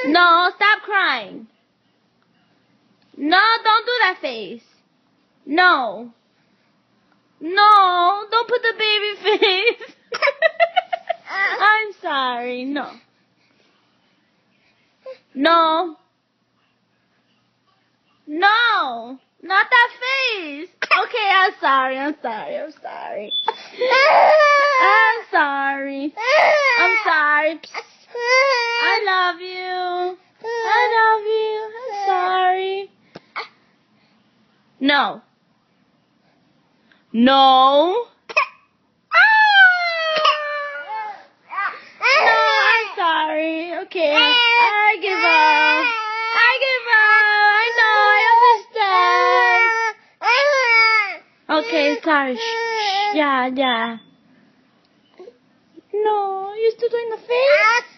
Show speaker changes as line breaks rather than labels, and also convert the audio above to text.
No, stop crying. No, don't do that face. No. No, don't put the baby face. I'm sorry. No. No. No. Not that face. Okay, I'm sorry. I'm sorry. I'm sorry. I'm sorry. I'm sorry. I love you. I love you. I'm sorry. No. No. No, I'm sorry. Okay, I give up. I give up. I know. I understand. Okay, sorry. Shh. Yeah. No, you're still doing the face?